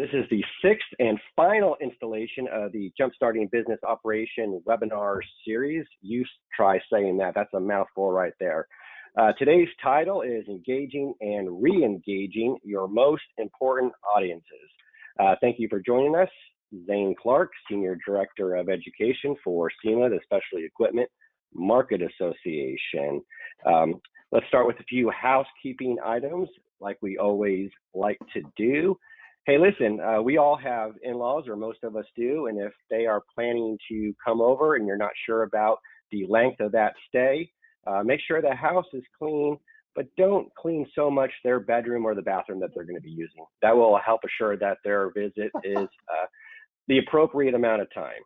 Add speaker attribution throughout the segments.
Speaker 1: This is the sixth and final installation of the Jumpstarting Business Operation webinar series. You try saying that. That's a mouthful right there. Today's title is Engaging and Re-engaging Your Most Important Audiences. Thank you for joining us. Zane Clark, Senior Director of Education for SEMA, the Specialty Equipment Market Association. Let's start with a few housekeeping items like we always like to do. Hey, listen, we all have in-laws, or most of us do, and if they are planning to come over and you're not sure about the length of that stay, make sure the house is clean, but don't clean so much their bedroom or the bathroom that they're going to be using. That will help assure that their visit is the appropriate amount of time.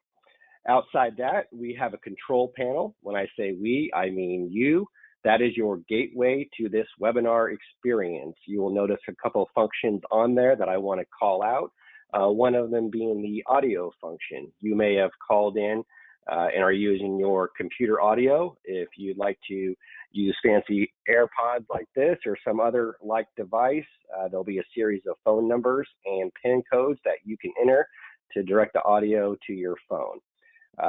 Speaker 1: Outside that, we have a control panel. When I say we, I mean you. That is your gateway to this webinar experience. You will notice a couple of functions on there that I want to call out. One of them being the audio function. You may have called in and are using your computer audio. If you'd like to use fancy AirPods like this or some other like device, there'll be a series of phone numbers and PIN codes that you can enter to direct the audio to your phone.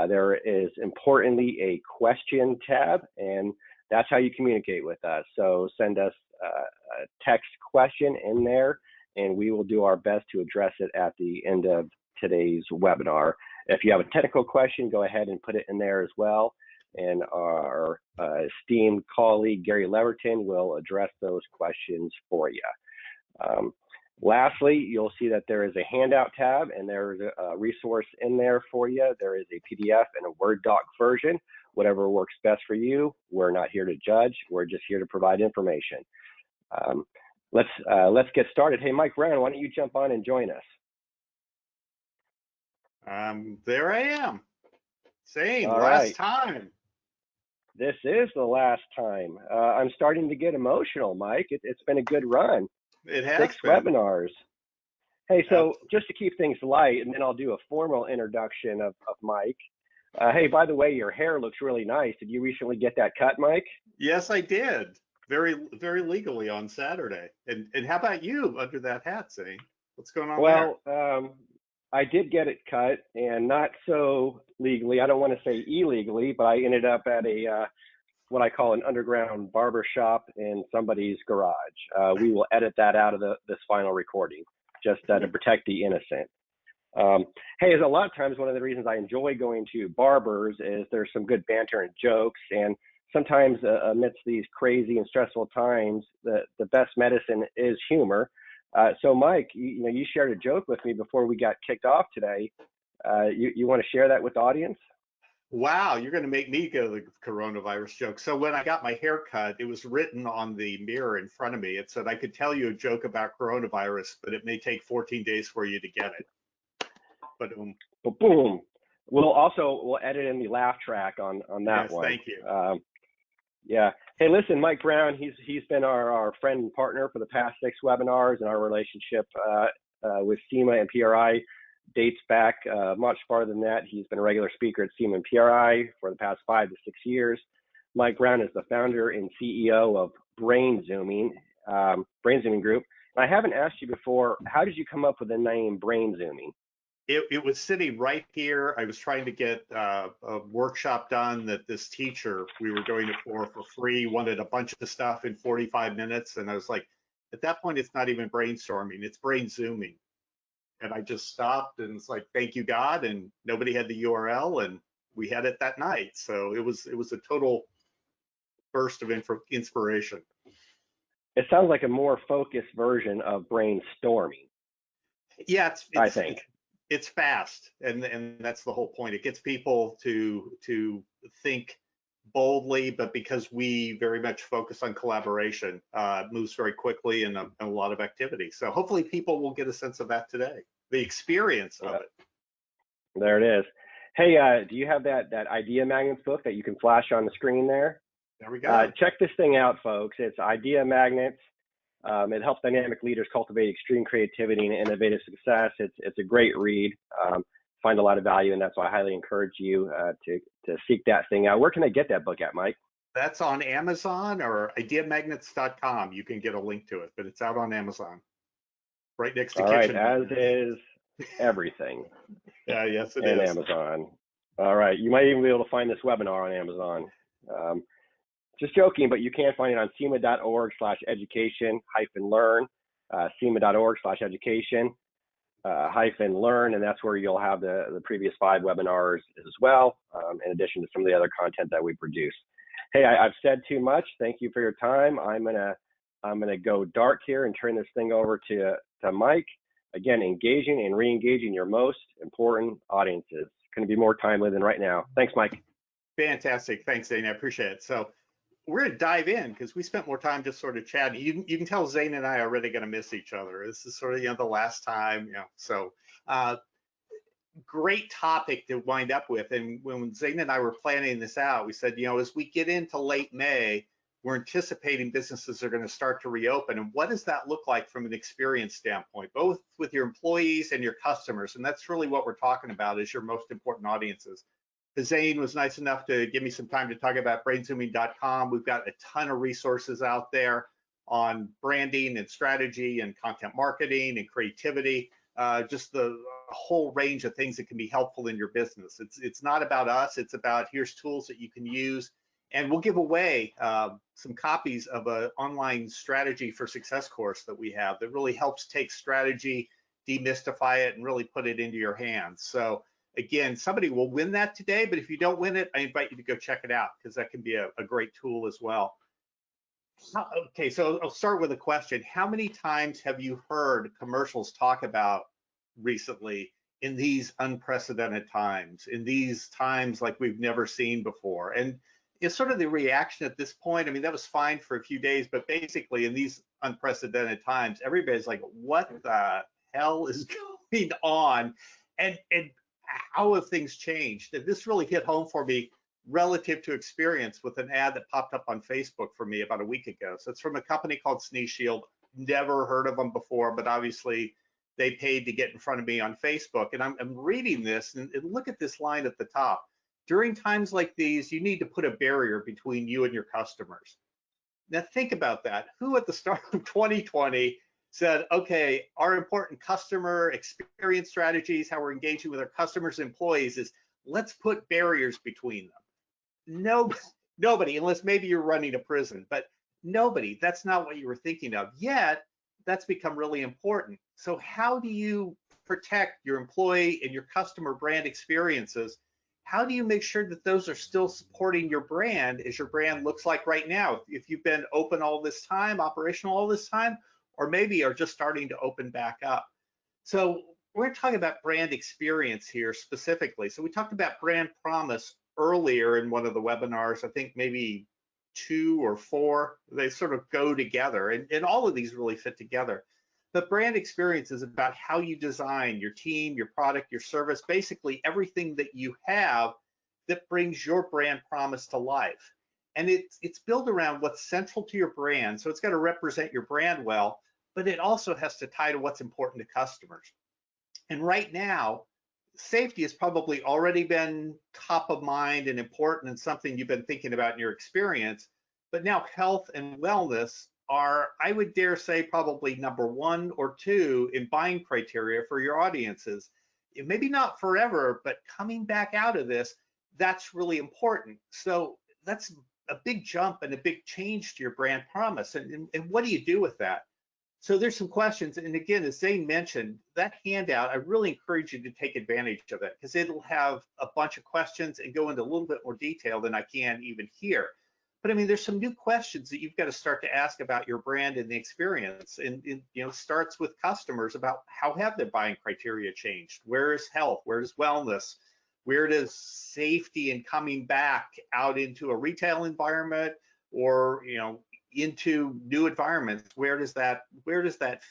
Speaker 1: There is importantly a question tab, and that's how you communicate with us. So send us a text question in there, and we will do our best to address it at the end of today's webinar. If you have a technical question, go ahead and put it in there as well. And our esteemed colleague, Gary Leverton, will address those questions for you. Lastly, you'll see that there is a handout tab, and there's a resource in there for you. There is a PDF and a Word doc version. Whatever works best for you. We're not here to judge. We're just here to provide information. Let's get started. Hey, Mike Brown, why don't you jump on and join us?
Speaker 2: There I am. Same,
Speaker 1: All
Speaker 2: last
Speaker 1: right.
Speaker 2: time.
Speaker 1: This is the last time. I'm starting to get emotional, Mike. It's been a good run.
Speaker 2: It has
Speaker 1: 6
Speaker 2: been.
Speaker 1: webinars. Hey, so just to keep things light, and then I'll do a formal introduction of Mike. Hey, by the way, your hair looks really nice. Did you recently get that cut, Mike?
Speaker 2: Yes, I did. Very, very legally on Saturday. And how about you under that hat, Zane? What's going on there?
Speaker 1: Well, I did get it cut, and not so legally. I don't want to say illegally, but I ended up at a what I call an underground barber shop in somebody's garage. We will edit that out of this final recording, just to protect the innocent. Hey, as a lot of times, one of the reasons I enjoy going to barbers is there's some good banter and jokes, and sometimes amidst these crazy and stressful times, the best medicine is humor. So Mike, you shared a joke with me before we got kicked off today. You want to share that with the audience?
Speaker 2: Wow, you're going to make me go the coronavirus joke. So when I got my hair cut, it was written on the mirror in front of me. It said, I could tell you a joke about coronavirus, but it may take 14 days for you to get it. But
Speaker 1: boom. We'll edit in the laugh track on that
Speaker 2: yes,
Speaker 1: one.
Speaker 2: Thank you.
Speaker 1: Yeah. Hey, listen, Mike Brown, he's been our friend and partner for the past 6 webinars, and our relationship with SEMA and PRI dates back much farther than that. He's been a regular speaker at SEMA and PRI for the past 5 to 6 years. Mike Brown is the founder and CEO of Brain Zooming Group. And I haven't asked you before, how did you come up with the name Brain Zooming?
Speaker 2: It was sitting right here. I was trying to get a workshop done that this teacher we were doing it for free wanted a bunch of stuff in 45 minutes. And I was like, at that point, it's not even brainstorming, it's brain zooming. And I just stopped and it's like, thank you, God. And nobody had the URL and we had it that night. So it was a total burst of inspiration.
Speaker 1: It sounds like a more focused version of brainstorming.
Speaker 2: Yeah,
Speaker 1: I think.
Speaker 2: It's fast, and that's the whole point. It gets people to think boldly, but because we very much focus on collaboration, it moves very quickly and a lot of activity. So hopefully people will get a sense of that today, the experience of it.
Speaker 1: There it is. Hey, do you have that Idea Magnets book that you can flash on the screen there?
Speaker 2: There we go.
Speaker 1: Check this thing out, folks. It's Idea Magnets. It helps dynamic leaders cultivate extreme creativity and innovative success. It's a great read. Find a lot of value, and that's why I highly encourage you to seek that thing out. Where can I get that book at, Mike?
Speaker 2: That's on Amazon or ideamagnets.com. You can get a link to it, but it's out on Amazon. right next to
Speaker 1: All right,
Speaker 2: kitchen
Speaker 1: as
Speaker 2: vendors.
Speaker 1: is everything
Speaker 2: Yeah, yes, it
Speaker 1: in
Speaker 2: is.
Speaker 1: Amazon. All right, you might even be able to find this webinar on Amazon. Just joking, but you can find it on SEMA.org/education-learn, SEMA.org/education-learn, and that's where you'll have the previous 5 webinars as well, in addition to some of the other content that we produce. Hey, I've said too much. Thank you for your time. I'm gonna go dark here and turn this thing over to Mike. Again, engaging and re-engaging your most important audiences. Couldn't be more timely than right now. Thanks, Mike.
Speaker 2: Fantastic. Thanks, Zane. I appreciate it. So we're going to dive in because we spent more time just sort of chatting. You can tell Zane and I are really going to miss each other. This is sort of, the last time, so great topic to wind up with. And when Zane and I were planning this out, we said, as we get into late May, we're anticipating businesses are going to start to reopen. And what does that look like from an experience standpoint, both with your employees and your customers? And that's really what we're talking about, is your most important audiences. Zane was nice enough to give me some time to talk about brainzooming.com. We've got a ton of resources out there on branding and strategy and content marketing and creativity, just the whole range of things that can be helpful in your business. It's not about us, it's about here's tools that you can use. And we'll give away some copies of an online strategy for success course that we have that really helps take strategy, demystify it, and really put it into your hands. So again, somebody will win that today, but if you don't win it, I invite you to go check it out because that can be a great tool as well. Okay, so I'll start with a question. How many times have you heard commercials talk about recently in these unprecedented times, in these times like we've never seen before? And it's sort of the reaction at this point. I mean, that was fine for a few days, but basically in these unprecedented times, everybody's like, what the hell is going on? And how have things changed? And this really hit home for me relative to experience with an ad that popped up on Facebook for me about a week ago. So it's from a company called Sneeze Shield. Never heard of them before, but obviously they paid to get in front of me on Facebook. And I'm reading this and look at this line at the top. During times like these, you need to put a barrier between you and your customers. Now think about that. Who at the start of 2020 said, okay, our important customer experience strategies, how we're engaging with our customers and employees is let's put barriers between them. Nobody, unless maybe you're running a prison, but nobody, that's not what you were thinking of. Yet, that's become really important. So how do you protect your employee and your customer brand experiences? How do you make sure that those are still supporting your brand as your brand looks like right now? If you've been open all this time, operational all this time, or maybe are just starting to open back up. So we're talking about brand experience here specifically. So we talked about brand promise earlier in one of the webinars, I think maybe 2 or 4, they sort of go together, and all of these really fit together. But brand experience is about how you design your team, your product, your service, basically everything that you have that brings your brand promise to life. And it's built around what's central to your brand. So it's got to represent your brand well, but it also has to tie to what's important to customers. And right now, safety has probably already been top of mind and important and something you've been thinking about in your experience. But now health and wellness are, I would dare say, probably number 1 or 2 in buying criteria for your audiences. Maybe not forever, but coming back out of this, that's really important. So that's a big jump and a big change to your brand promise. And what do you do with that? So there's some questions. And again, as Zane mentioned, that handout, I really encourage you to take advantage of it because it'll have a bunch of questions and go into a little bit more detail than I can even here. But I mean, there's some new questions that you've got to start to ask about your brand and the experience. And starts with customers about how have their buying criteria changed? Where is health? Where is wellness? Where does safety and coming back out into a retail environment or into new environments? Where does that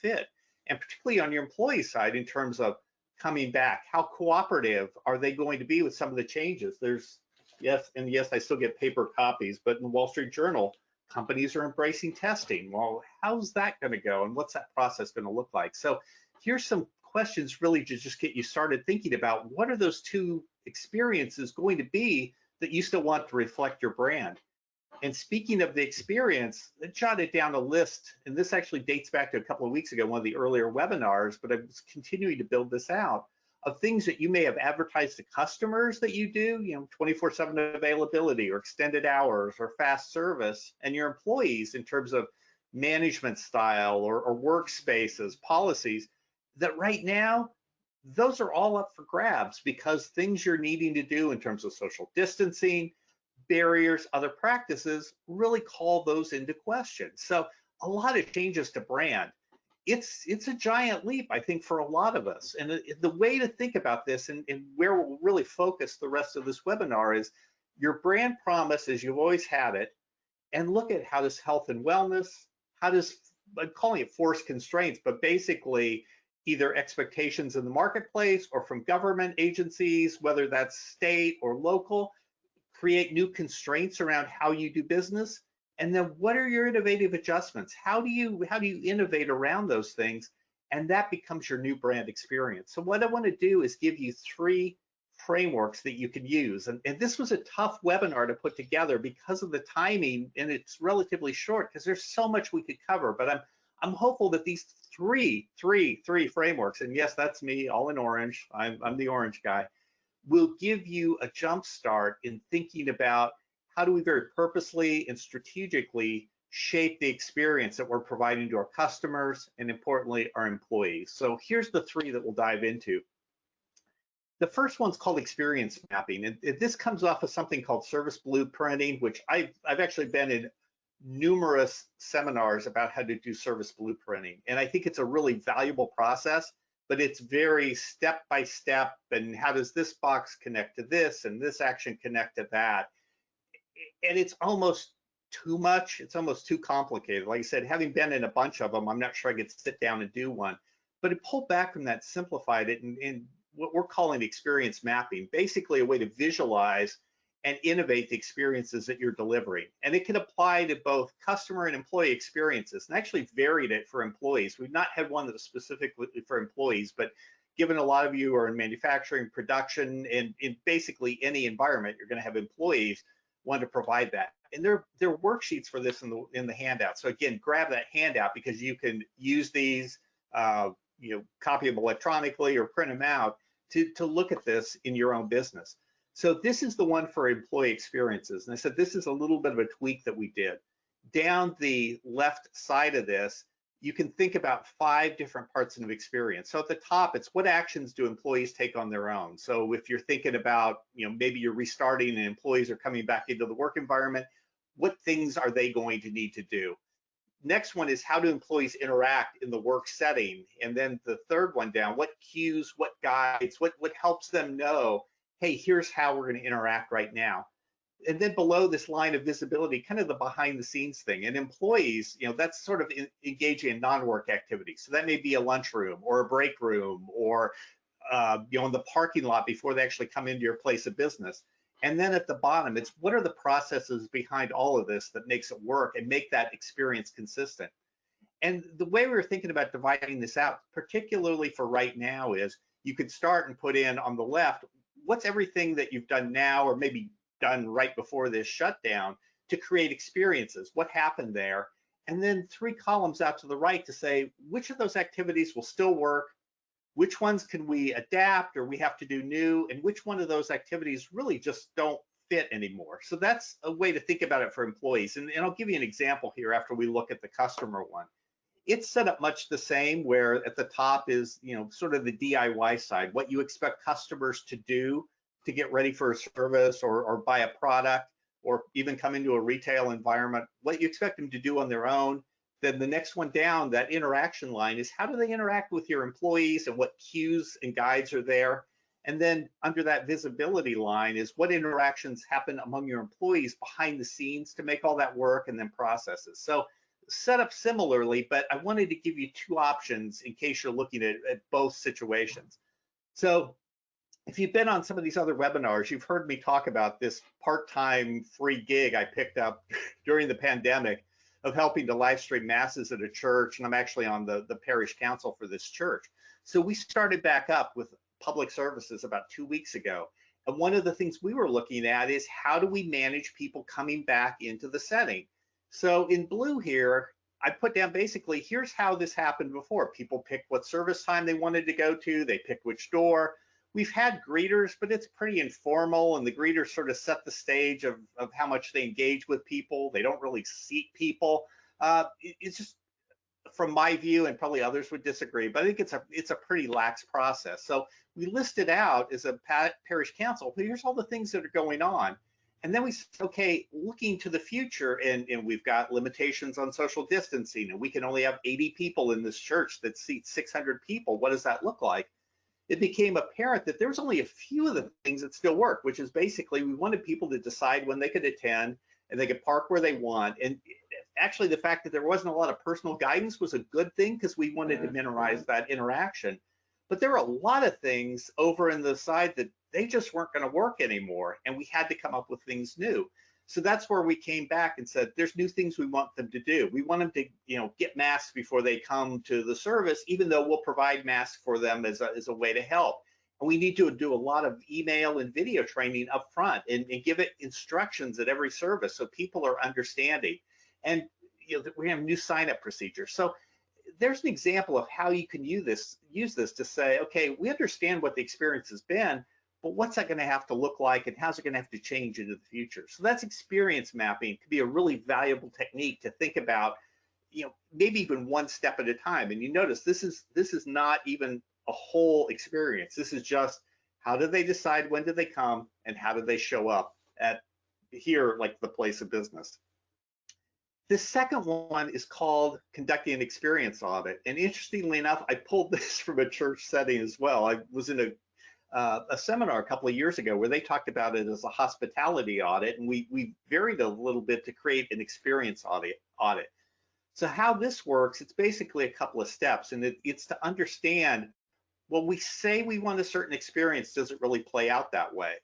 Speaker 2: fit? And particularly on your employee side, in terms of coming back, how cooperative are they going to be with some of the changes? There's yes, I still get paper copies, but in the Wall Street Journal, companies are embracing testing. Well, how's that going to go, and what's that process going to look like? So here's some questions really to just get you started thinking about what are those 2 experiences going to be that you still want to reflect your brand. And speaking of the experience, I jotted down a list, and this actually dates back to a couple of weeks ago, one of the earlier webinars, but I was continuing to build this out, of things that you may have advertised to customers that you do, 24/7 availability or extended hours or fast service, and your employees in terms of management style or workspaces, policies, that right now, those are all up for grabs because things you're needing to do in terms of social distancing, barriers, other practices really call those into question. So a lot of changes to brand. It's a giant leap, I think, for a lot of us. And the way to think about this and where we'll really focus the rest of this webinar is your brand promise as you've always had it, and look at how does health and wellness, how does, I'm calling it forced constraints, but basically either expectations in the marketplace or from government agencies, whether that's state or local, create new constraints around how you do business. And then what are your innovative adjustments? How do you innovate around those things? And that becomes your new brand experience. So what I want to do is give you 3 frameworks that you can use. And this was a tough webinar to put together because of the timing, and it's relatively short because there's so much we could cover. But I'm hopeful that these three frameworks, and yes, that's me, all in orange. I'm the orange guy, will give you a jump start in thinking about how do we very purposely and strategically shape the experience that we're providing to our customers and, importantly, our employees. So here's the 3 that we'll dive into. The first one's called experience mapping, and this comes off of something called service blueprinting, which I've actually been in numerous seminars about how to do service blueprinting, and I think it's a really valuable process, but it's very step by step, and how does this box connect to this and this action connect to that, and it's almost too much. It's almost too complicated. Like I said, having been in a bunch of them, I'm not sure I could sit down and do one, but it pulled back from that, simplified it, and what we're calling experience mapping, basically a way to visualize and innovate the experiences that you're delivering. And it can apply to both customer and employee experiences, and actually varied it for employees. We've not had one that was specifically for employees, but given a lot of you are in manufacturing, production, and in basically any environment, you're going to have employees want to provide that. And there are worksheets for this in the handout. So again, grab that handout because you can use these, copy them electronically or print them out to look at this in your own business. So this is the one for employee experiences. And I said, this is a little bit of a tweak that we did. Down the left side of this, you can think about 5 different parts of experience. So at the top, it's what actions do employees take on their own? So if you're thinking about, maybe you're restarting and employees are coming back into the work environment, what things are they going to need to do? Next one is how do employees interact in the work setting? And then the third one down, what cues, what guides, what helps them know, hey, here's how we're going to interact right now. And then below this line of visibility, kind of the behind the scenes thing. And employees, that's sort of engaging in non-work activities. So that may be a lunchroom or a break room or, in the parking lot before they actually come into your place of business. And then at the bottom, it's what are the processes behind all of this that makes it work and make that experience consistent. And the way we were thinking about dividing this out, particularly for right now, is you could start and put in on the left, what's everything that you've done now or maybe done right before this shutdown to create experiences? What happened there? And then 3 columns out to the right to say, which of those activities will still work? Which ones can we adapt or we have to do new? And which one of those activities really just don't fit anymore? So that's a way to think about it for employees. And I'll give you an example here after we look at the customer one. It's set up much the same, where at the top is, sort of the DIY side, what you expect customers to do to get ready for a service or buy a product or even come into a retail environment, what you expect them to do on their own. Then the next one down, that interaction line, is how do they interact with your employees and what cues and guides are there? And then under that visibility line is what interactions happen among your employees behind the scenes to make all that work, and then processes. So set up similarly, but I wanted to give you 2 options in case you're looking at both situations. So if you've been on some of these other webinars, you've heard me talk about this part-time free gig I picked up during the pandemic of helping to live stream masses at a church, and I'm actually on the parish council for this church. So we started back up with public services about 2 weeks ago, And one of the things we were looking at is how do we manage people coming back into the setting? So in blue here, I put down basically, here's how this happened before. People picked what service time they wanted to go to, they picked which door. We've had greeters, but it's pretty informal, and the greeters sort of set the stage of how much they engage with people. They don't really seat people. It's just, from my view, and probably others would disagree, but I think it's a pretty lax process. So we listed out as a parish council, well, here's all the things that are going on. And then we said, okay, looking to the future, and we've got limitations on social distancing, and we can only have 80 people in this church that seats 600 people. What does that look like? It became apparent that there was only a few of the things that still work, which is basically we wanted people to decide when they could attend and they could park where they want. And actually, the fact that there wasn't a lot of personal guidance was a good thing because we wanted to minimize that interaction. But there were a lot of things over in the side that they just weren't going to work anymore, and we had to come up with things new. So that's where we came back and said, there's new things we want them to do. We want them to, get masks before they come to the service, even though we'll provide masks for them as a way to help. And we need to do a lot of email and video training up front and give it instructions at every service so people are understanding. And we have new sign-up procedures. So there's an example of how you can use this to say, okay, we understand what the experience has been, but what's that going to have to look like, and how's it going to have to change into the future? So that's experience mapping. It could be a really valuable technique to think about, maybe even one step at a time. And you notice this is not even a whole experience. This is just, how do they decide when do they come, and how do they show up at here, like the place of business. The second one is called conducting an experience audit. And interestingly enough, I pulled this from a church setting as well. I was in a seminar a couple of years ago where they talked about it as a hospitality audit, and we varied a little bit to create an experience audit. So how this works, it's basically a couple of steps, and it's to understand, well, we say we want a certain experience, does it really play out that way?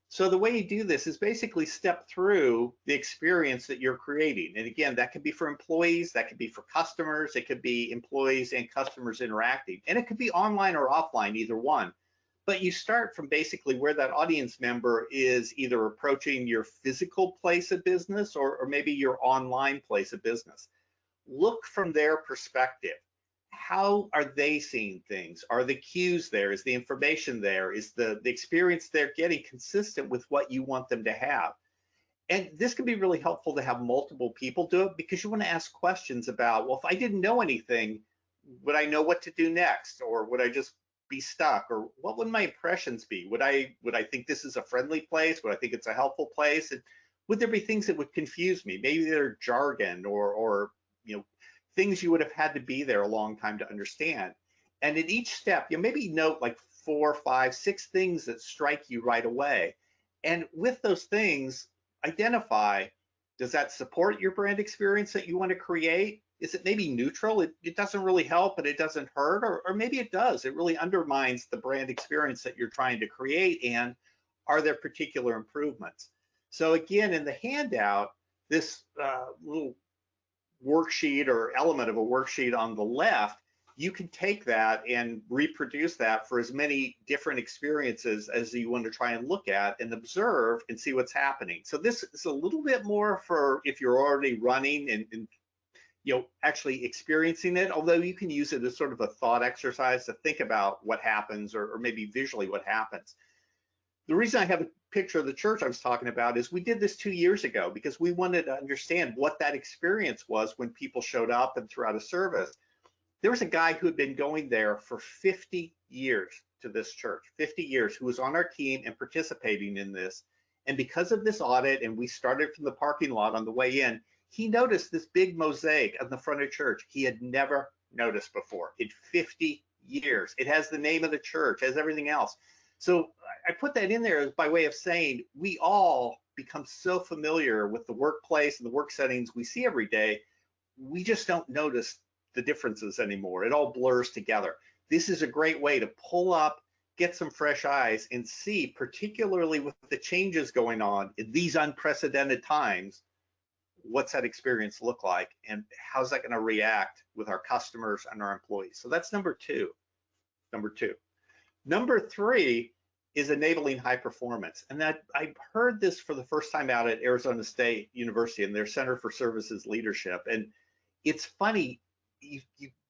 Speaker 2: So the way you do this is basically step through the experience that you're creating. And again, that could be for employees, that could be for customers, it could be employees and customers interacting, and it could be online or offline, either one. But you start from basically where that audience member is either approaching your physical place of business or maybe your online place of business. Look from their perspective. How are they seeing things? Are the cues there? Is the information there? Is the experience they're getting consistent with what you want them to have? And this can be really helpful to have multiple people do it, because you want to ask questions about, well, if I didn't know anything, would I know what to do next? Or would I just be stuck? Or what would my impressions be? Would I think this is a friendly place? Would I think it's a helpful place? And would there be things that would confuse me? Maybe they're jargon or things you would have had to be there a long time to understand. And in each step, maybe note like 4, 5, 6 things that strike you right away. And with those things, identify, does that support your brand experience that you want to create? Is it maybe neutral? It doesn't really help, but it doesn't hurt, or maybe it does. It really undermines the brand experience that you're trying to create, and are there particular improvements? So again, in the handout, this little worksheet or element of a worksheet on the left, you can take that and reproduce that for as many different experiences as you want to try and look at and observe and see what's happening. So this is a little bit more for if you're already running and actually experiencing it, although you can use it as sort of a thought exercise to think about what happens, or maybe visually what happens. The reason I have a picture of the church I was talking about is we did this 2 years ago because we wanted to understand what that experience was when people showed up and throughout a service. There was a guy who had been going there for 50 years to this church, 50 years, who was on our team and participating in this. And because of this audit, and we started from the parking lot on the way in, he noticed this big mosaic on the front of church he had never noticed before in 50 years. It has the name of the church, has everything else. So I put that in there by way of saying we all become so familiar with the workplace and the work settings we see every day, we just don't notice the differences anymore. It all blurs together. This is a great way to pull up, get some fresh eyes, and see, particularly with the changes going on in these unprecedented times, what's that experience look like, and how's that going to react with our customers and our employees. So that's number two. Number 3, is enabling high performance. And that I heard this for the first time out at Arizona State University in their Center for Services Leadership. And it's funny, you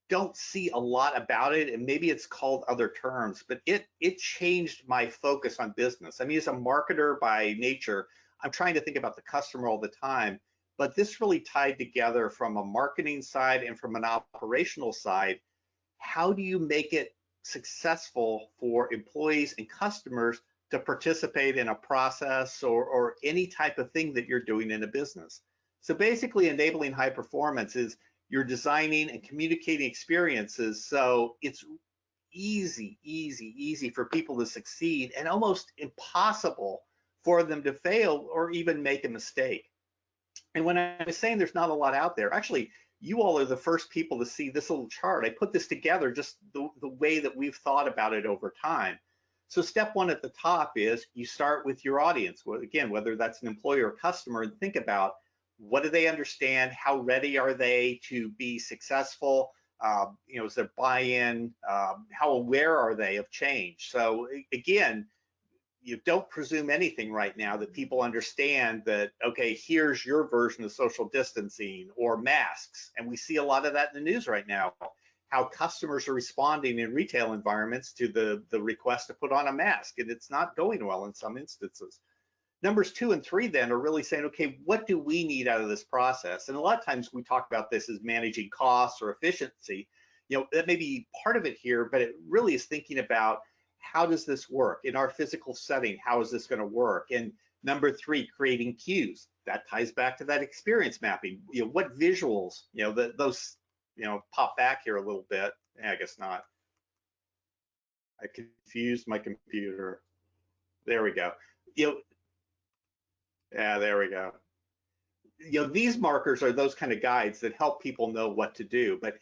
Speaker 2: don't see a lot about it, and maybe it's called other terms, but it changed my focus on business. I mean, as a marketer by nature, I'm trying to think about the customer all the time, but this really tied together from a marketing side and from an operational side. How do you make it successful for employees and customers to participate in a process or any type of thing that you're doing in a business? So basically, enabling high performance is you're designing and communicating experiences so it's easy for people to succeed and almost impossible for them to fail or even make a mistake. And when I was saying there's not a lot out there, actually, you all are the first people to see this little chart. I put this together just the way that we've thought about it over time. So step one at the top is you start with your audience. Well, again, whether that's an employee or customer, and think about what do they understand? How ready are they to be successful? Is there buy-in? How aware are they of change? So again, you don't presume anything right now that people understand that, okay, here's your version of social distancing or masks. And we see a lot of that in the news right now, how customers are responding in retail environments to the request to put on a mask, and it's not going well in some instances. Numbers 2 and 3 then are really saying, okay, what do we need out of this process? And a lot of times we talk about this as managing costs or efficiency. That may be part of it here, but it really is thinking about how does this work in our physical setting? How is this going to work? And number 3, creating cues. That ties back to that experience mapping. What visuals? Those pop back here a little bit. I guess not. I confused my computer. There we go. Yeah, there we go. These markers are those kind of guides that help people know what to do. But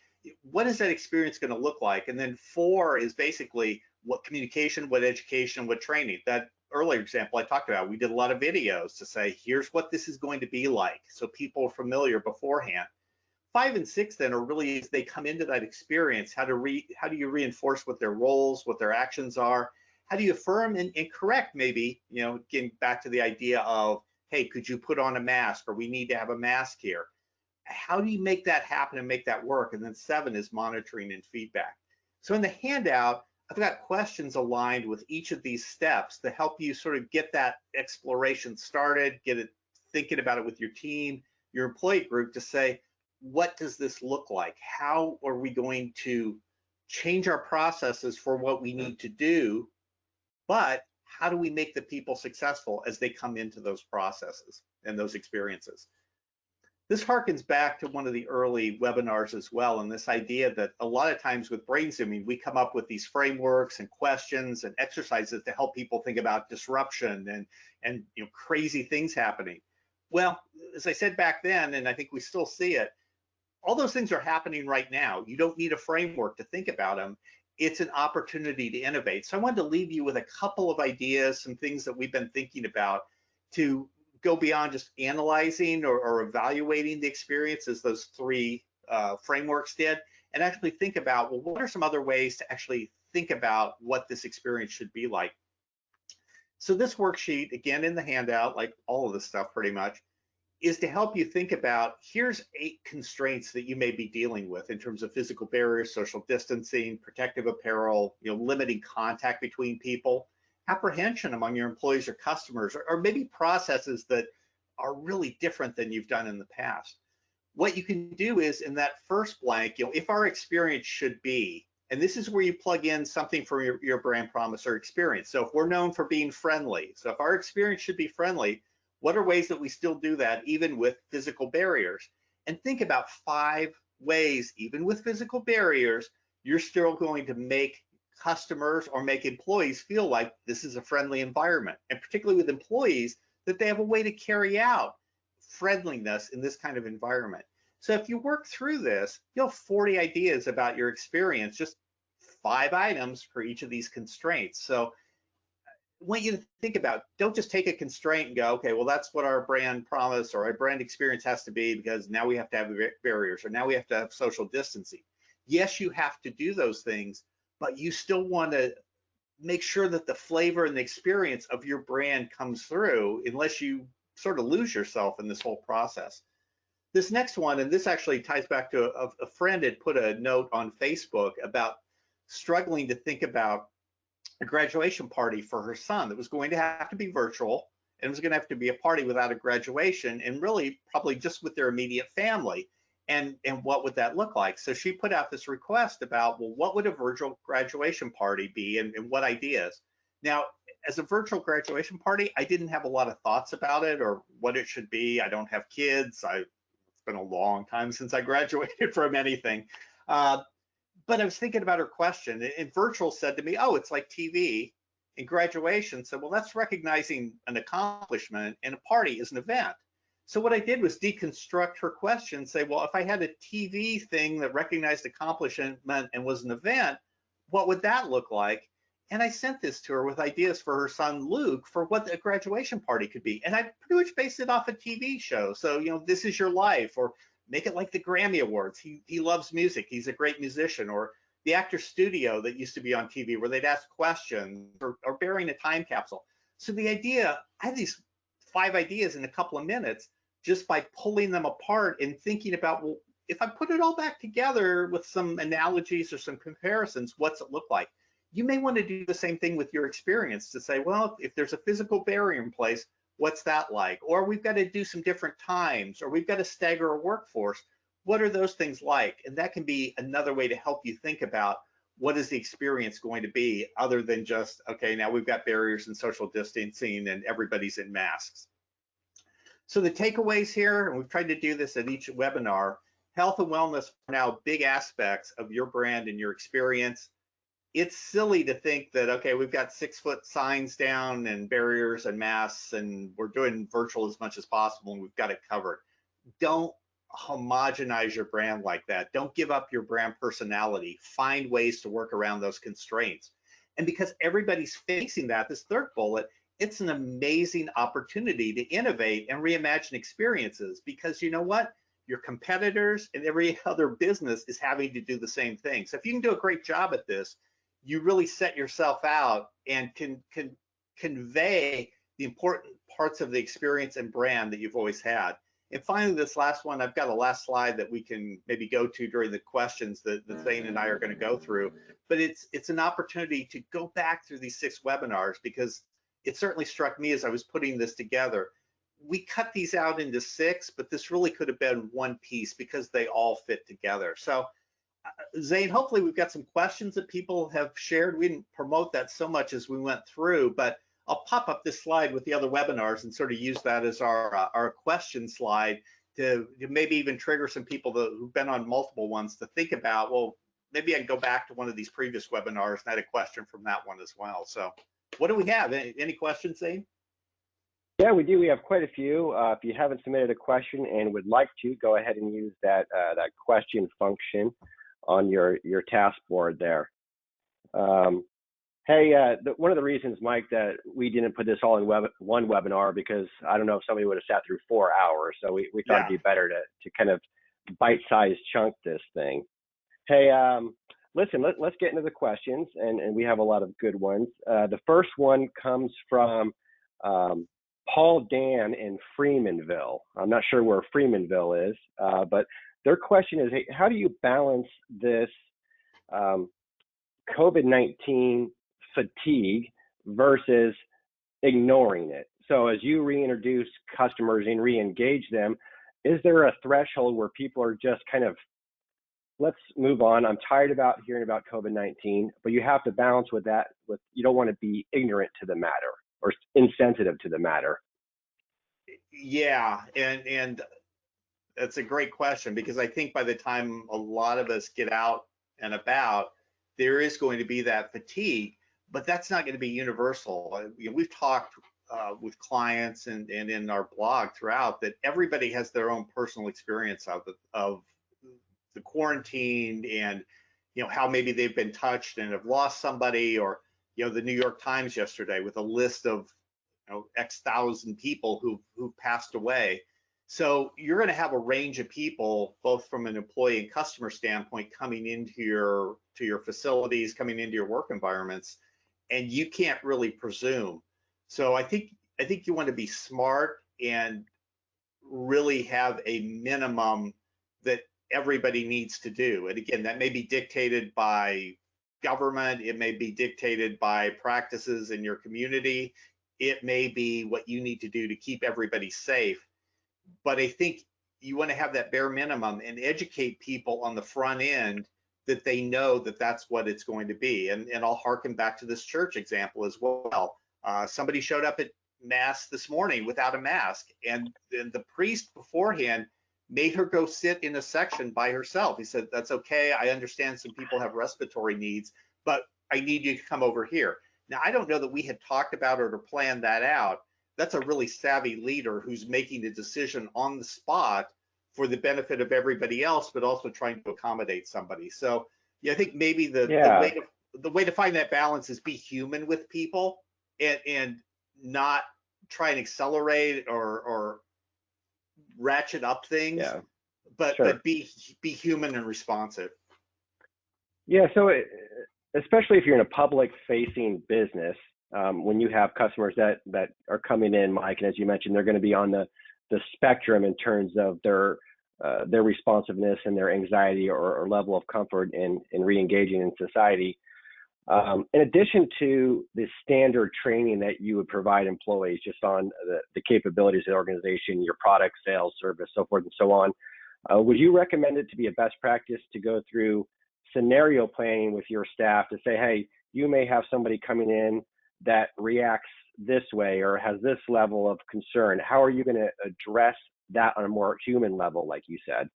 Speaker 2: what is that experience going to look like? And then 4 is basically what communication, what education, what training. That earlier example I talked about, we did a lot of videos to say, here's what this is going to be like, so people are familiar beforehand. 5 and 6 then are really, as they come into that experience, how do you reinforce what their roles, what their actions are? How do you affirm and correct maybe, getting back to the idea of, hey, could you put on a mask, or we need to have a mask here? How do you make that happen and make that work? And then 7 is monitoring and feedback. So in the handout, I've got questions aligned with each of these steps to help you sort of get that exploration started, get it thinking about it with your team, your employee group, to say, what does this look like? How are we going to change our processes for what we need to do? But how do we make the people successful as they come into those processes and those experiences? This harkens back to one of the early webinars as well, and this idea that a lot of times with brain zooming, we come up with these frameworks and questions and exercises to help people think about disruption and crazy things happening. Well, as I said back then, and I think we still see it, all those things are happening right now. You don't need a framework to think about them. It's an opportunity to innovate. So I wanted to leave you with a couple of ideas, some things that we've been thinking about to go beyond just analyzing or evaluating the experience as those 3 frameworks did, and actually think about, well, what are some other ways to actually think about what this experience should be like? So this worksheet, again in the handout, like all of this stuff pretty much, is to help you think about, here's 8 constraints that you may be dealing with in terms of physical barriers, social distancing, protective apparel, limiting contact between people, apprehension among your employees or customers, or maybe processes that are really different than you've done in the past. What you can do is, in that first blank, if our experience should be, and this is where you plug in something for your brand promise or experience. So if we're known for being friendly, so if our experience should be friendly, what are ways that we still do that even with physical barriers? And think about 5 ways, even with physical barriers, you're still going to make customers or make employees feel like this is a friendly environment, and particularly with employees, that they have a way to carry out friendliness in this kind of environment. So if you work through this, you'll have 40 ideas about your experience, just 5 items for each of these constraints. So I want you to think about, don't just take a constraint and go, okay, well, that's what our brand promise or our brand experience has to be, because now we have to have barriers, or now we have to have social distancing. Yes, you have to do those things, but you still want to make sure that the flavor and the experience of your brand comes through unless you sort of lose yourself in this whole process. This next one, and this actually ties back to a friend had put a note on Facebook about struggling to think about a graduation party for her son that was going to have to be virtual and was going to have to be a party without a graduation and really probably just with their immediate family. And what would that look like? So she put out this request about, well, what would a virtual graduation party be and what ideas? Now, as a virtual graduation party, I didn't have a lot of thoughts about it or what it should be. I don't have kids. It's been a long time since I graduated from anything. But I was thinking about her question, and virtual said to me, oh, it's like TV. And graduation said, well, that's recognizing an accomplishment, and a party is an event. So what I did was deconstruct her question, say, well, if I had a TV thing that recognized accomplishment and was an event, what would that look like? And I sent this to her with ideas for her son, Luke, for what a graduation party could be. And I pretty much based it off a TV show. So, This Is Your Life, or make it like the Grammy Awards. He loves music. He's a great musician. Or the Actor's Studio that used to be on TV where they'd ask questions or burying a time capsule. So the idea, I had these 5 ideas in a couple of minutes just by pulling them apart and thinking about, well, if I put it all back together with some analogies or some comparisons, what's it look like? You may want to do the same thing with your experience to say, well, if there's a physical barrier in place, what's that like? Or we've got to do some different times, or we've got to stagger a workforce. What are those things like? And that can be another way to help you think about what is the experience going to be other than just, okay, now we've got barriers and social distancing and everybody's in masks. So the takeaways here, and we've tried to do this at each webinar, health and wellness are now big aspects of your brand and your experience. It's silly to think that, okay, we've got 6-foot signs down and barriers and masks and we're doing virtual as much as possible and we've got it covered. Don't homogenize your brand like that. Don't give up your brand personality. Find ways to work around those constraints. And because everybody's facing that, this third bullet, it's an amazing opportunity to innovate and reimagine experiences, because you know what? Your competitors and every other business is having to do the same thing. So if you can do a great job at this, you really set yourself out and can convey the important parts of the experience and brand that you've always had. And finally, this last one, I've got a last slide that we can maybe go to during the questions that Zane and I are going to go through. But it's an opportunity to go back through these 6 webinars, because it certainly struck me as I was putting this together. We cut these out into 6, but this really could have been one piece because they all fit together. So Zane, hopefully we've got some questions that people have shared. We didn't promote that so much as we went through, but I'll pop up this slide with the other webinars and sort of use that as our question slide to maybe even trigger some people who've been on multiple ones to think about, well, maybe I can go back to one of these previous webinars and I had a question from that one as well. So what do we have? Any questions, Zane?
Speaker 1: Yeah, we do. We have quite a few. If you haven't submitted a question and would like to, go ahead and use that question function on your task board there. Hey, one of the reasons, Mike, that we didn't put this all in one webinar, because I don't know if somebody would have sat through 4 hours. So we thought it'd be better to kind of bite-sized chunk this thing. Hey, listen, let's get into the questions, and we have a lot of good ones. The first one comes from Paul Dan in Freemanville. I'm not sure where Freemanville is, but their question is, hey, how do you balance this COVID-19 fatigue versus ignoring it? So as you reintroduce customers and re-engage them, is there a threshold where people are just kind of, let's move on, I'm tired about hearing about COVID-19, but you have to balance with that, you don't want to be ignorant to the matter or insensitive to the matter?
Speaker 2: Yeah, and that's a great question, because I think by the time a lot of us get out and about, there is going to be that fatigue, but that's not going to be universal. We've talked with clients and in our blog throughout that everybody has their own personal experience of the quarantine, and how maybe they've been touched and have lost somebody, or the New York Times yesterday with a list of X thousand people who've passed away. So you're going to have a range of people, both from an employee and customer standpoint, coming into your facilities, coming into your work environments. and you can't really presume. So I think you want to be smart and really have a minimum that everybody needs to do. And again, that may be dictated by government, it may be dictated by practices in your community, it may be what you need to do to keep everybody safe. But I think you want to have that bare minimum and educate people on the front end that they know that that's what it's going to be. And I'll harken back to this church example as well. Somebody showed up at mass this morning without a mask, and then the priest beforehand made her go sit in a section by herself. He said, that's okay, I understand some people have respiratory needs, but I need you to come over here. Now, I don't know that we had talked about it or planned that out. That's a really savvy leader who's making the decision on the spot for the benefit of everybody else, but also trying to accommodate somebody. So yeah, I think maybe the way to find that balance is be human with people, and not try and accelerate or ratchet up things,
Speaker 1: Yeah,
Speaker 2: but
Speaker 1: sure.
Speaker 2: be human and responsive.
Speaker 1: Yeah, so especially if you're in a public-facing business, when you have customers that are coming in, Mike, and as you mentioned, they're going to be on the spectrum in terms of their responsiveness and their anxiety or level of comfort in re-engaging in society. In addition to the standard training that you would provide employees just on the capabilities of the organization, your product, sales, service, so forth and so on, would you recommend it to be a best practice to go through scenario planning with your staff to say, hey, you may have somebody coming in that reacts this way or has this level of concern. How are you going to address that on a more human level, like you said?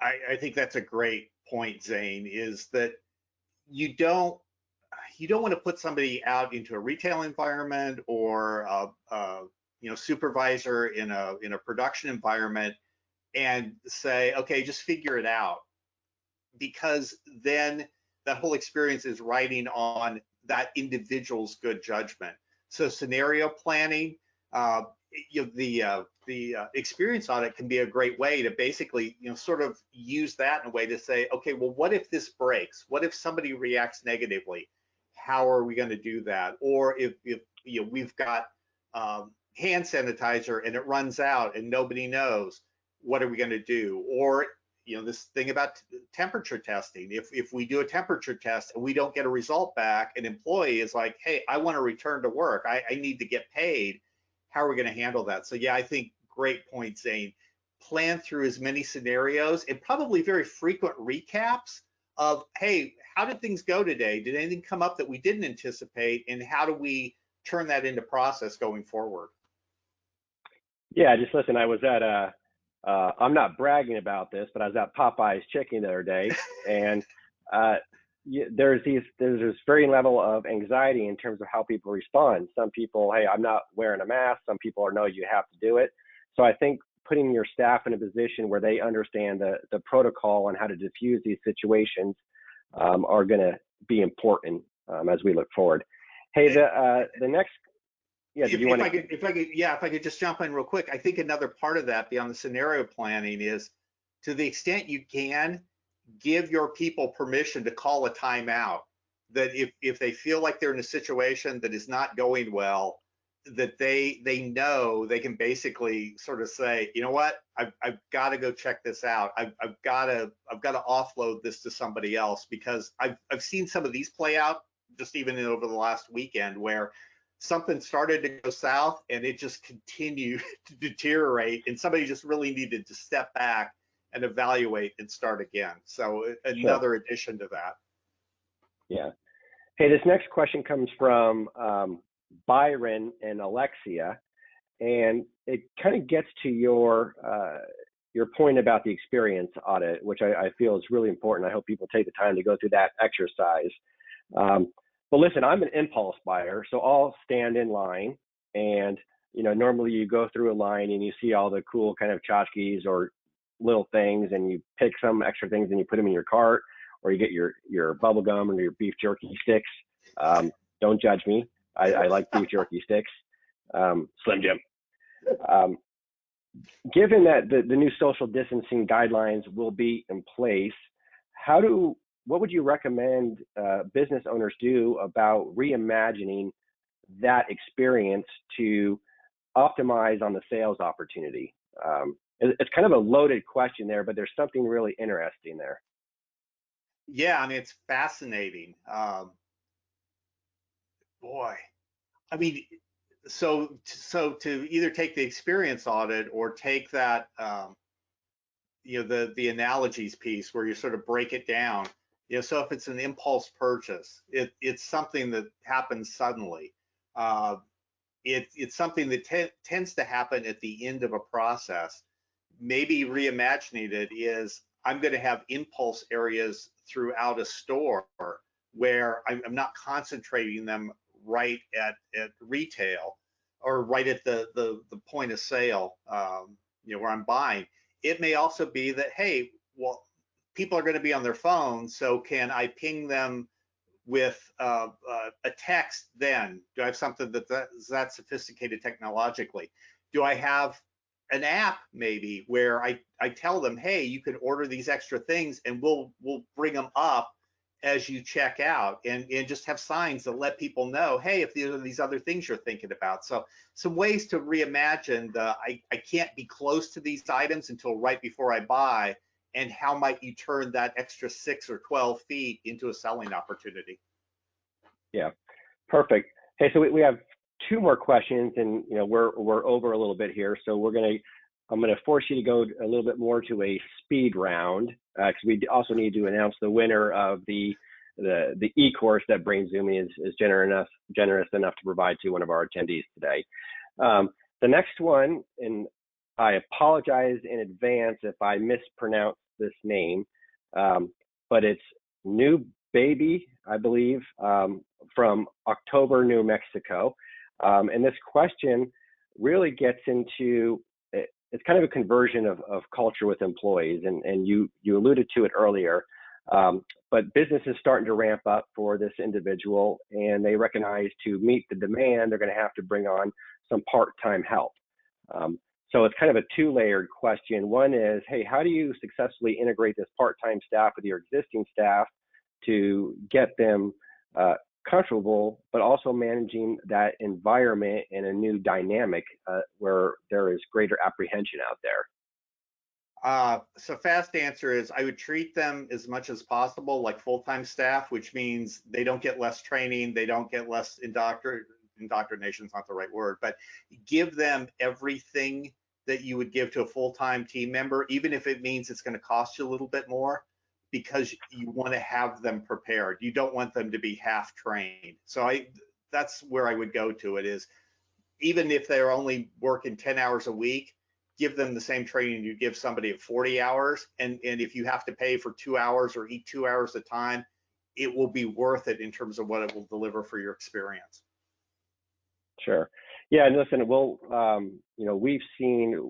Speaker 2: I think that's a great point, Zane, is that you don't want to put somebody out into a retail environment or supervisor in a production environment and say, okay, just figure it out, because then that whole experience is riding on that individual's good judgment. So scenario planning, the experience audit can be a great way to basically, sort of use that in a way to say, okay, well, what if this breaks? What if somebody reacts negatively? How are we going to do that? Or if we've got hand sanitizer and it runs out and nobody knows, what are we going to do? Or this thing about temperature testing. If we do a temperature test and we don't get a result back, an employee is like, hey, I want to return to work. I need to get paid. How are we going to handle that? So yeah, I think great point, Zane. Plan through as many scenarios and probably very frequent recaps of, hey, how did things go today? Did anything come up that we didn't anticipate? And how do we turn that into process going forward?
Speaker 1: Yeah, just listen, I was at I'm not bragging about this, but I was at Popeye's Chicken the other day, and there's this varying level of anxiety in terms of how people respond. Some people, hey, I'm not wearing a mask. Some people are, no, you have to do it. So I think putting your staff in a position where they understand the protocol on how to diffuse these situations are going to be important as we look forward. Hey, the next. Yeah,
Speaker 2: if I could just jump in real quick, I think another part of that beyond the scenario planning is, to the extent you can, give your people permission to call a timeout. That if they feel like they're in a situation that is not going well, that they know they can basically sort of say, you know what, I've got to go check this out. I've got to offload this to somebody else, because I've seen some of these play out just even over the last weekend, where something started to go south and it just continued to deteriorate, and somebody just really needed to step back and evaluate and start again. So another addition to that.
Speaker 1: Yeah. Hey, this next question comes from Byron and Alexia, and it kind of gets to your point about the experience audit, which I feel is really important. I hope people take the time to go through that exercise. But listen, I'm an impulse buyer, so I'll stand in line, and normally you go through a line and you see all the cool kind of tchotchkes or little things, and you pick some extra things and you put them in your cart, or you get your bubble gum and your beef jerky sticks. Don't judge me. I like beef jerky sticks. Slim Jim. Given that the new social distancing guidelines will be in place, how do what would you recommend business owners do about reimagining that experience to optimize on the sales opportunity? It's kind of a loaded question there, but there's something really interesting there.
Speaker 2: Yeah, I mean, it's fascinating. Boy, I mean, so to either take the experience audit or take that, the analogies piece where you sort of break it down. So if it's an impulse purchase, it's something that happens suddenly. It's something that tends to happen at the end of a process. Maybe reimagining it is, I'm going to have impulse areas throughout a store where I'm not concentrating them right at retail or right at the point of sale, where I'm buying. It may also be that, hey, well, people are going to be on their phones, so can I ping them with a text then? Do I have something that's that sophisticated technologically? Do I have an app maybe where I tell them, hey, you can order these extra things and we'll bring them up as you check out, and just have signs that let people know, hey, if there are these other things you're thinking about. So some ways to reimagine the I can't be close to these items until right before I buy, and how might you turn that extra 6 or 12 feet into a selling opportunity?
Speaker 1: Yeah, perfect. Hey, so we have two more questions, and we're over a little bit here, so I'm gonna force you to go a little bit more to a speed round, because we also need to announce the winner of the e-course that Brain Zooming is generous enough to provide to one of our attendees today. The next one, and I apologize in advance if I mispronounce this name, but it's New Baby, I believe, from October, New Mexico. And this question really gets into, it's kind of a conversion of culture with employees, and you alluded to it earlier, but business is starting to ramp up for this individual, and they recognize to meet the demand, they're going to have to bring on some part-time help. So it's kind of a two-layered question. One is, hey, how do you successfully integrate this part-time staff with your existing staff to get them comfortable, but also managing that environment in a new dynamic where there is greater apprehension out there?
Speaker 2: So fast answer is, I would treat them as much as possible like full-time staff, which means they don't get less training, they don't get less indoctrination is not the right word, but give them everything that you would give to a full-time team member, even if it means it's going to cost you a little bit more, because you want to have them prepared. You don't want them to be half trained. So that's where I would go to it, is even if they're only working 10 hours a week, give them the same training you give somebody at 40 hours. And if you have to pay for 2 hours or eat 2 hours of time, it will be worth it in terms of what it will deliver for your experience.
Speaker 1: Sure. Yeah, and listen,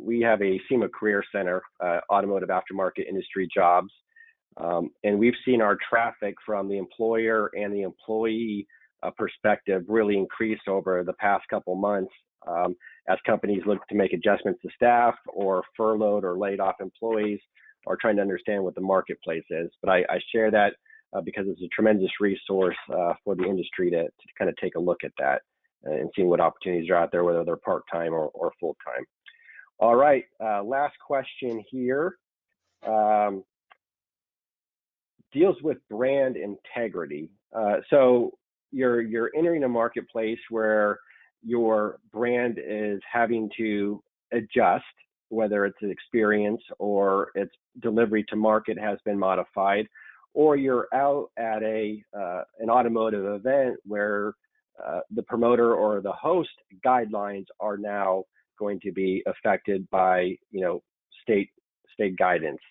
Speaker 1: we have a SEMA Career Center, automotive aftermarket industry jobs, and we've seen our traffic from the employer and the employee perspective really increase over the past couple months as companies look to make adjustments to staff or furloughed or laid off employees, or trying to understand what the marketplace is. But I share that because it's a tremendous resource for the industry to kind of take a look at that and seeing what opportunities are out there, whether they're part-time or full-time. All right, last question here. Deals with brand integrity. So you're entering a marketplace where your brand is having to adjust, whether it's an experience or its delivery to market has been modified, or you're out at an automotive event where the promoter or the host guidelines are now going to be affected by state guidance.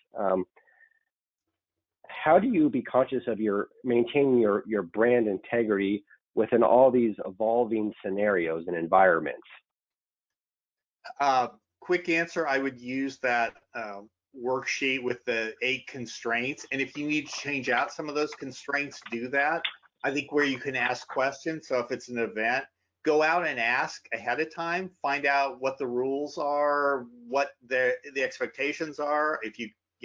Speaker 1: How do you be conscious of maintaining your brand integrity within all these evolving scenarios and environments?
Speaker 2: Quick answer, I would use that worksheet with the 8 constraints. And if you need to change out some of those constraints, do that. I think where you can ask questions. So if it's an event, go out and ask ahead of time, find out what the rules are, what the expectations are. If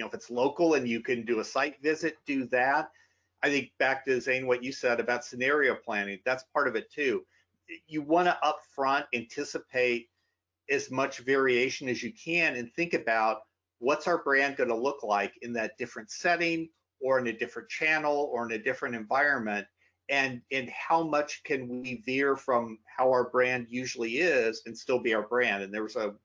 Speaker 2: if it's local and you can do a site visit, do that. I think back to Zane, what you said about scenario planning, that's part of it too. You want to upfront anticipate as much variation as you can and think about what's our brand going to look like in that different setting or in a different channel or in a different environment, and how much can we veer from how our brand usually is and still be our brand. And there was a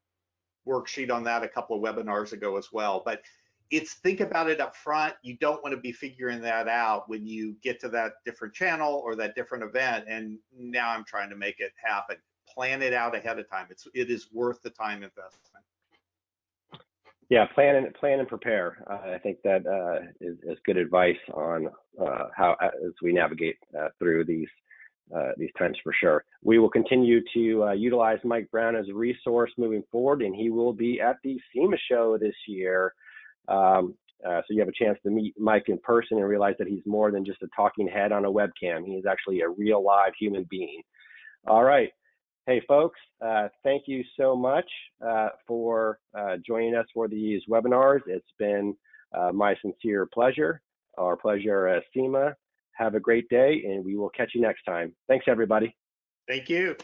Speaker 2: worksheet on that a couple of webinars ago as well. But it's think about it up front. You don't want to be figuring that out when you get to that different channel or that different event. And now I'm trying to make it happen. Plan it out ahead of time. It is worth the time investment.
Speaker 1: Yeah, plan and prepare. I think that is good advice on how as we navigate through these times for sure. We will continue to utilize Mike Brown as a resource moving forward, and he will be at the SEMA show this year. So you have a chance to meet Mike in person and realize that he's more than just a talking head on a webcam. He is actually a real live human being. All right. Hey, folks, thank you so much for joining us for these webinars. It's been my sincere pleasure, our pleasure at SEMA. Have a great day, and we will catch you next time. Thanks, everybody.
Speaker 2: Thank you.